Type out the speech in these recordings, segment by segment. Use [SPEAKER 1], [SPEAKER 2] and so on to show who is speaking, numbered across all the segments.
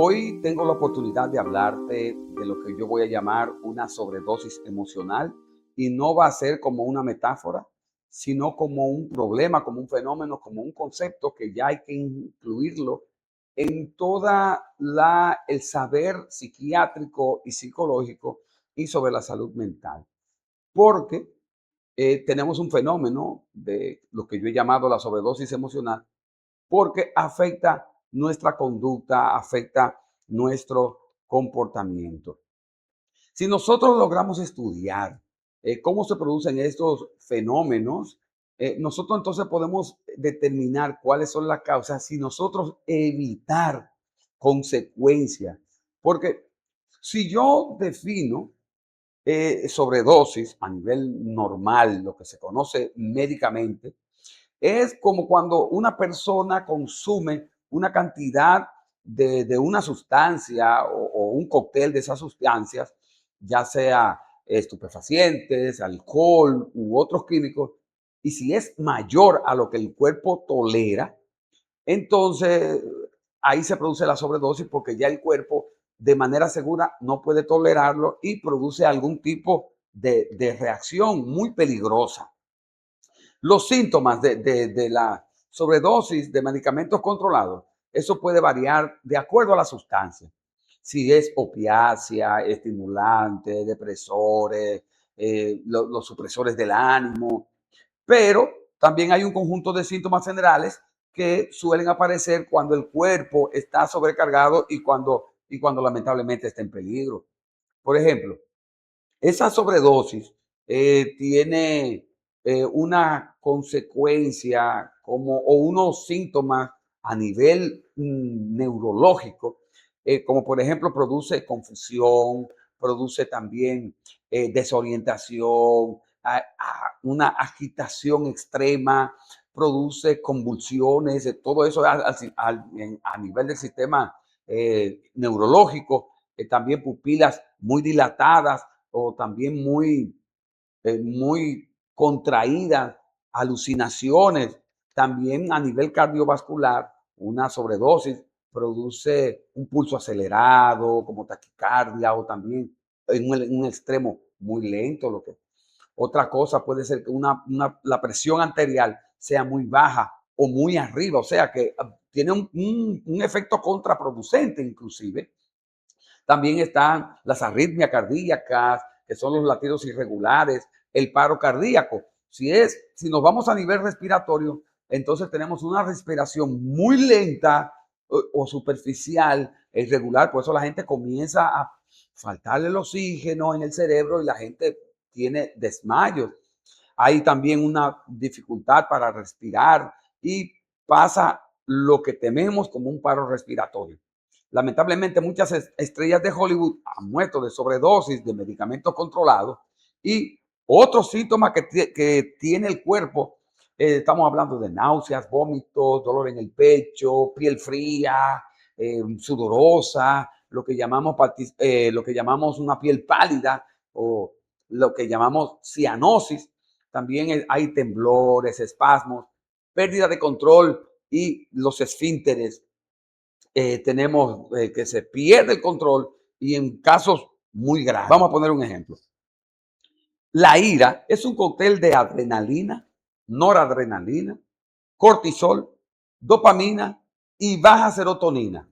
[SPEAKER 1] Hoy tengo la oportunidad de hablarte de lo que yo voy a llamar una sobredosis emocional y no va a ser como una metáfora, sino como un problema, como un fenómeno, como un concepto que ya hay que incluirlo en toda el saber psiquiátrico y psicológico y sobre la salud mental. Porque tenemos un fenómeno de lo que yo he llamado la sobredosis emocional porque afecta nuestra conducta, afecta nuestro comportamiento. Si nosotros logramos estudiar cómo se producen estos fenómenos, nosotros entonces podemos determinar cuáles son las causas y nosotros evitar consecuencias. Porque si yo defino sobredosis a nivel normal, lo que se conoce médicamente, es como cuando una persona consume una cantidad de una sustancia o un cóctel de esas sustancias, ya sea estupefacientes, alcohol u otros químicos, y si es mayor a lo que el cuerpo tolera, entonces ahí se produce la sobredosis porque ya el cuerpo de manera segura no puede tolerarlo y produce algún tipo de reacción muy peligrosa. Los síntomas de la sobredosis de medicamentos controlados, eso puede variar de acuerdo a la sustancia. Si es opiácea, estimulante, depresores, los supresores del ánimo, pero también hay un conjunto de síntomas generales que suelen aparecer cuando el cuerpo está sobrecargado y cuando lamentablemente está en peligro. Por ejemplo, esa sobredosis tiene una consecuencia o unos síntomas a nivel neurológico, como por ejemplo produce confusión, produce también desorientación, una agitación extrema, produce convulsiones, todo eso a nivel del sistema neurológico, también pupilas muy dilatadas o también muy contraídas, alucinaciones. También a nivel cardiovascular, una sobredosis produce un pulso acelerado, como taquicardia, o también en un extremo muy lento. Otra cosa puede ser que la presión arterial sea muy baja o muy arriba, o sea que tiene un efecto contraproducente inclusive. También están las arritmias cardíacas, que son los latidos irregulares, el paro cardíaco. Si nos vamos a nivel respiratorio, entonces tenemos una respiración muy lenta o superficial e irregular. Por eso la gente comienza a faltarle el oxígeno en el cerebro y la gente tiene desmayos. Hay también una dificultad para respirar y pasa lo que tememos como un paro respiratorio. Lamentablemente, muchas estrellas de Hollywood han muerto de sobredosis de medicamentos controlados y otros síntomas que tiene el cuerpo. Estamos hablando de náuseas, vómitos, dolor en el pecho, piel fría, sudorosa, lo que llamamos una piel pálida o lo que llamamos cianosis. También hay temblores, espasmos, pérdida de control y los esfínteres tenemos que se pierde el control y en casos muy graves. Vamos a poner un ejemplo. La ira es un cóctel de adrenalina, noradrenalina, cortisol, dopamina y baja serotonina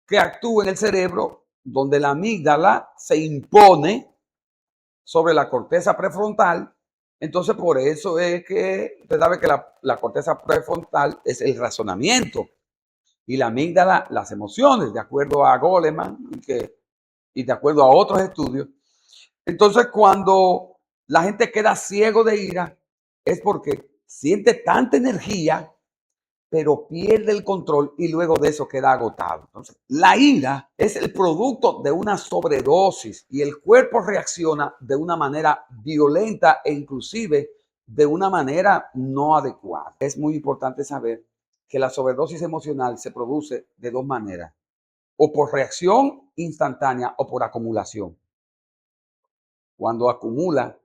[SPEAKER 1] que actúa en el cerebro donde la amígdala se impone sobre la corteza prefrontal. Entonces, por eso es que usted sabe que la corteza prefrontal es el razonamiento y la amígdala las emociones, de acuerdo a Goleman y de acuerdo a otros estudios. Entonces, cuando la gente queda ciego de ira, es porque siente tanta energía, pero pierde el control y luego de eso queda agotado. Entonces, la ira es el producto de una sobredosis y el cuerpo reacciona de una manera violenta e inclusive de una manera no adecuada. Es muy importante saber que la sobredosis emocional se produce de dos maneras, o por reacción instantánea o por acumulación. Cuando acumula,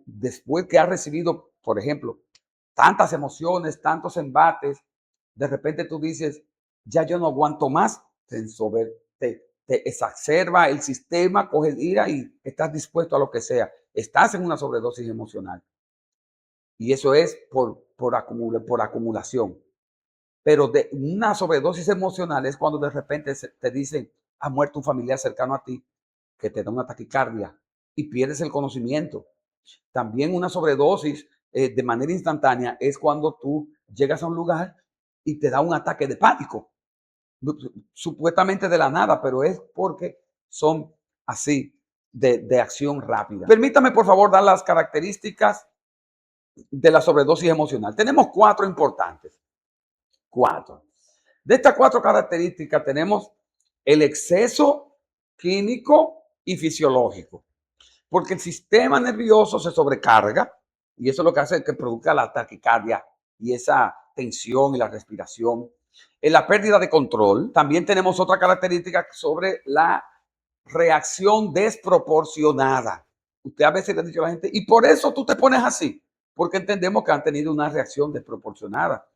[SPEAKER 1] después que has recibido, por ejemplo, tantas emociones, tantos embates, de repente tú dices, ya yo no aguanto más, te exacerba el sistema, coges ira y estás dispuesto a lo que sea. Estás en una sobredosis emocional. Y eso es por acumulación. Pero de una sobredosis emocional es cuando de repente te dicen, ha muerto un familiar cercano a ti, que te da una taquicardia y pierdes el conocimiento. También una sobredosis de manera instantánea es cuando tú llegas a un lugar y te da un ataque de pánico, supuestamente de la nada, pero es porque son así, de acción rápida. Permítame, por favor, dar las características de la sobredosis emocional. Tenemos 4 importantes. 4. De estas 4 características tenemos el exceso químico y fisiológico, porque el sistema nervioso se sobrecarga y eso es lo que hace que produzca la taquicardia y esa tensión y la respiración. En la pérdida de control, también tenemos otra característica sobre la reacción desproporcionada. Usted a veces le ha dicho a la gente, y por eso tú te pones así, porque entendemos que han tenido una reacción desproporcionada.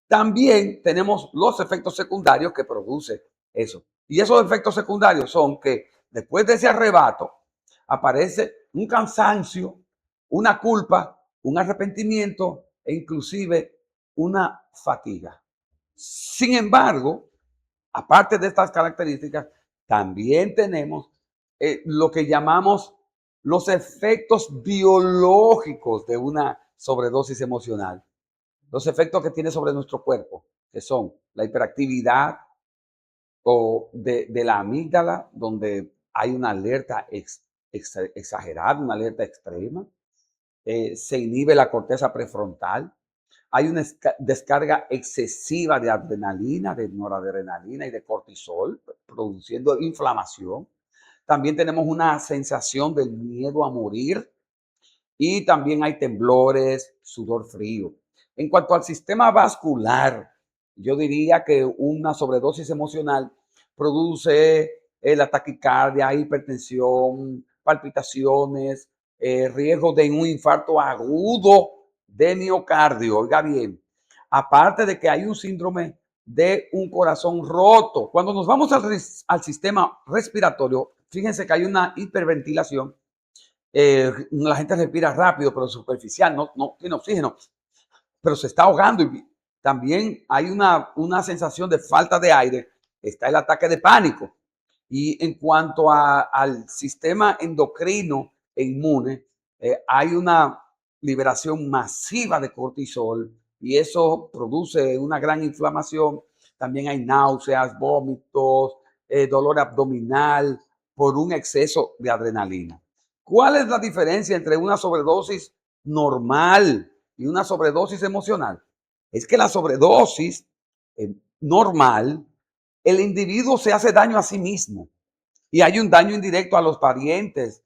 [SPEAKER 1] También tenemos los efectos secundarios que produce eso. Y esos efectos secundarios son que después de ese arrebato aparece un cansancio, una culpa, un arrepentimiento e inclusive una fatiga. Sin embargo, aparte de estas características, también tenemos lo que llamamos los efectos biológicos de una sobredosis emocional. Los efectos que tiene sobre nuestro cuerpo, que son la hiperactividad o de la amígdala, donde hay una alerta exagerada, una alerta extrema. Se inhibe la corteza prefrontal. Hay una descarga excesiva de adrenalina, de noradrenalina y de cortisol, produciendo inflamación. También tenemos una sensación del miedo a morir y también hay temblores, sudor frío. En cuanto al sistema vascular, yo diría que una sobredosis emocional produce la taquicardia, hipertensión, palpitaciones, riesgo de un infarto agudo de miocardio. Oiga bien, aparte de que hay un síndrome de un corazón roto. Cuando nos vamos al sistema respiratorio, fíjense que hay una hiperventilación. La gente respira rápido, pero superficial, no tiene oxígeno, pero se está ahogando y también hay una sensación de falta de aire, está el ataque de pánico. Y en cuanto al sistema endocrino e inmune, hay una liberación masiva de cortisol y eso produce una gran inflamación. También hay náuseas, vómitos, dolor abdominal por un exceso de adrenalina. ¿Cuál es la diferencia entre una sobredosis normal y una sobredosis emocional? Es que la sobredosis normal, el individuo se hace daño a sí mismo y hay un daño indirecto a los parientes,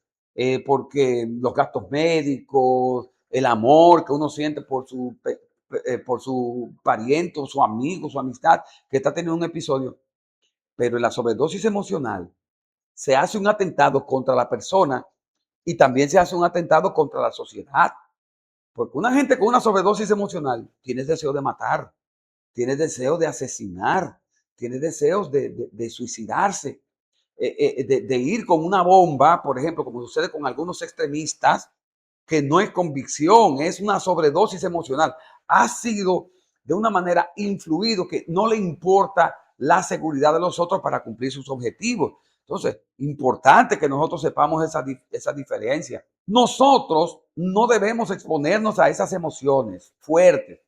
[SPEAKER 1] porque los gastos médicos, el amor que uno siente por su pariente, o su amigo, su amistad que está teniendo un episodio. Pero en la sobredosis emocional se hace un atentado contra la persona y también se hace un atentado contra la sociedad. Porque una gente con una sobredosis emocional tiene deseo de matar, tiene deseo de asesinar, tiene deseos de suicidarse, de ir con una bomba, por ejemplo, como sucede con algunos extremistas, que no es convicción, es una sobredosis emocional. Ha sido de una manera influido que no le importa la seguridad de los otros para cumplir sus objetivos. Entonces, importante que nosotros sepamos esa diferencia. Nosotros no debemos exponernos a esas emociones fuertes.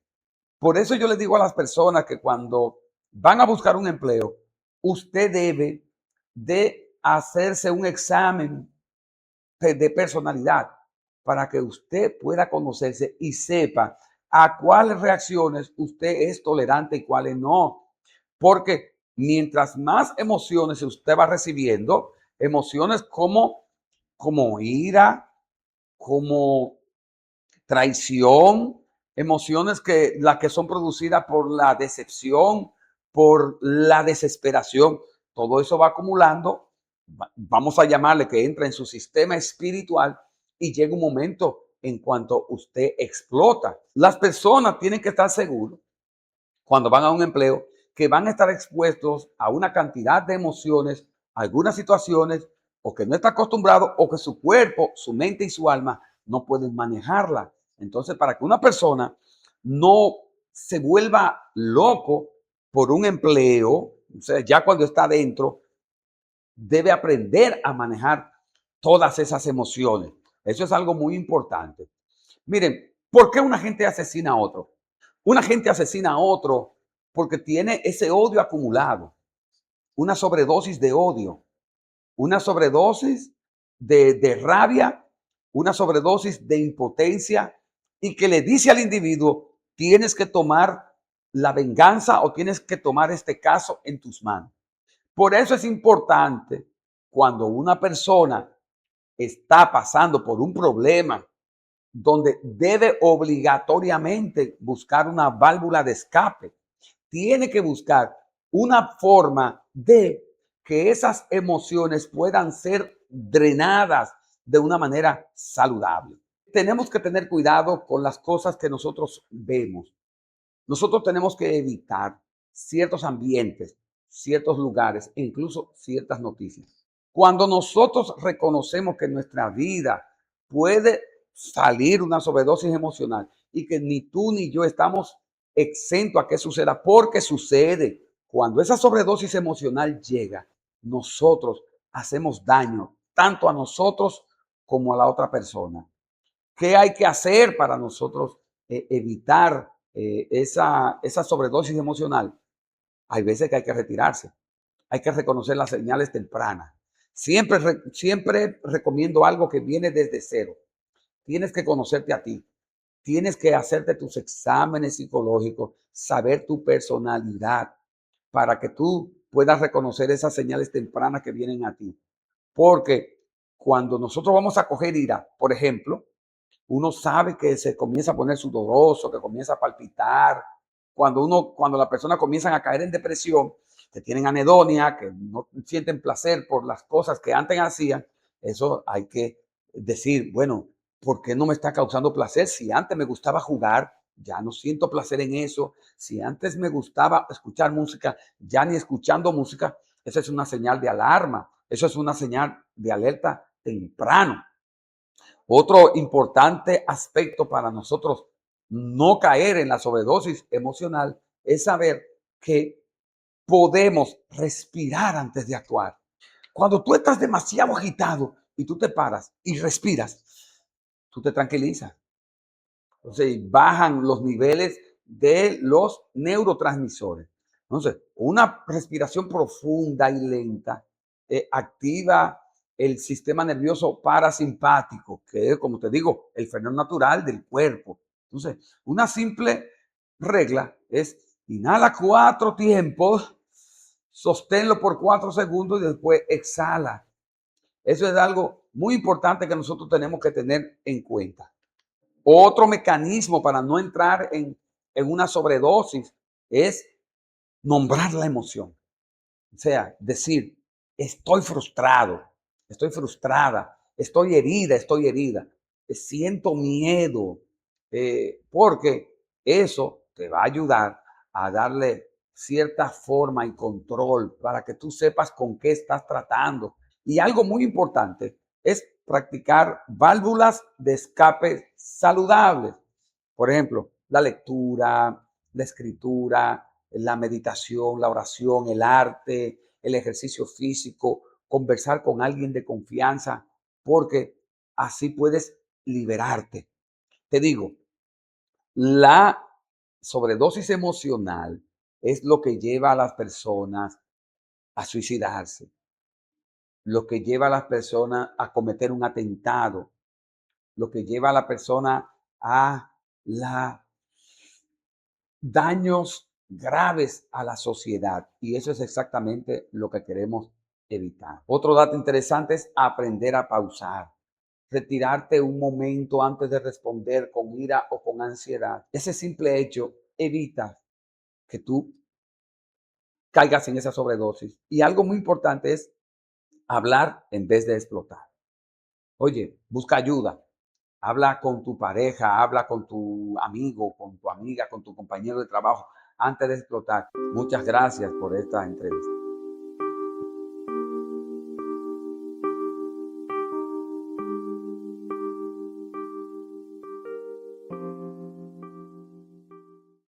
[SPEAKER 1] Por eso yo les digo a las personas que cuando van a buscar un empleo, usted debe de hacerse un examen de personalidad para que usted pueda conocerse y sepa a cuáles reacciones usted es tolerante y cuáles no. Porque mientras más emociones usted va recibiendo, emociones como ira, como traición, emociones que las que son producidas por la decepción, por la desesperación, todo eso va acumulando, vamos a llamarle que entra en su sistema espiritual y llega un momento en cuanto usted explota. Las personas tienen que estar seguros cuando van a un empleo que van a estar expuestos a una cantidad de emociones, algunas situaciones, o que no está acostumbrado, o que su cuerpo, su mente y su alma no pueden manejarla. Entonces, para que una persona no se vuelva loco por un empleo, o sea, ya cuando está adentro, debe aprender a manejar todas esas emociones. Eso es algo muy importante. Miren, ¿por qué una gente asesina a otro? Una gente asesina a otro porque tiene ese odio acumulado, una sobredosis de odio, una sobredosis de rabia, una sobredosis de impotencia y que le dice al individuo, tienes que tomar la venganza o tienes que tomar este caso en tus manos. Por eso es importante cuando una persona está pasando por un problema donde debe obligatoriamente buscar una válvula de escape. Tiene que buscar una forma de que esas emociones puedan ser drenadas de una manera saludable. Tenemos que tener cuidado con las cosas que nosotros vemos. Nosotros tenemos que evitar ciertos ambientes, ciertos lugares e incluso ciertas noticias. Cuando nosotros reconocemos que en nuestra vida puede salir una sobredosis emocional y que ni tú ni yo estamos exentos a que suceda, porque sucede. Cuando esa sobredosis emocional llega, nosotros hacemos daño tanto a nosotros como a la otra persona. ¿Qué hay que hacer para nosotros evitar esa sobredosis emocional? Hay veces que hay que retirarse, hay que reconocer las señales tempranas. Siempre recomiendo algo que viene desde cero. Tienes que conocerte a ti, tienes que hacerte tus exámenes psicológicos, saber tu personalidad para que tú puedas reconocer esas señales tempranas que vienen a ti. Porque cuando nosotros vamos a coger ira, por ejemplo, uno sabe que se comienza a poner sudoroso, que comienza a palpitar. Cuando las personas comienzan a caer en depresión, que tienen anedonia, que no sienten placer por las cosas que antes hacían, eso hay que decir, bueno, ¿por qué no me está causando placer? Si antes me gustaba jugar, ya no siento placer en eso. Si antes me gustaba escuchar música, ya ni escuchando música, esa es una señal de alarma, eso es una señal de alerta temprano. Otro importante aspecto para nosotros no caer en la sobredosis emocional es saber que podemos respirar antes de actuar. Cuando tú estás demasiado agitado y tú te paras y respiras, tú te tranquilizas. Entonces bajan los niveles de los neurotransmisores. Entonces, una respiración profunda y lenta activa el sistema nervioso parasimpático, que es, como te digo, el freno natural del cuerpo. Entonces, una simple regla es inhala 4 tiempos, sosténlo por 4 segundos y después exhala. Eso es algo muy importante que nosotros tenemos que tener en cuenta. Otro mecanismo para no entrar en una sobredosis es nombrar la emoción. O sea, decir, estoy frustrado, estoy frustrada, estoy herida, siento miedo, porque eso te va a ayudar a darle cierta forma y control para que tú sepas con qué estás tratando. Y algo muy importante es practicar válvulas de escape saludables. Por ejemplo, la lectura, la escritura, la meditación, la oración, el arte, el ejercicio físico, conversar con alguien de confianza, porque así puedes liberarte. Te digo, la sobredosis emocional es lo que lleva a las personas a suicidarse, lo que lleva a las personas a cometer un atentado, lo que lleva a la persona a la daños graves a la sociedad. Y eso es exactamente lo que queremos evitar. Otro dato interesante es aprender a pausar, retirarte un momento antes de responder con ira o con ansiedad. Ese simple hecho evita que tú caigas en esa sobredosis. Y algo muy importante es hablar en vez de explotar. Oye, busca ayuda. Habla con tu pareja, habla con tu amigo, con tu amiga, con tu compañero de trabajo. antes de explotar. Muchas gracias por esta entrevista.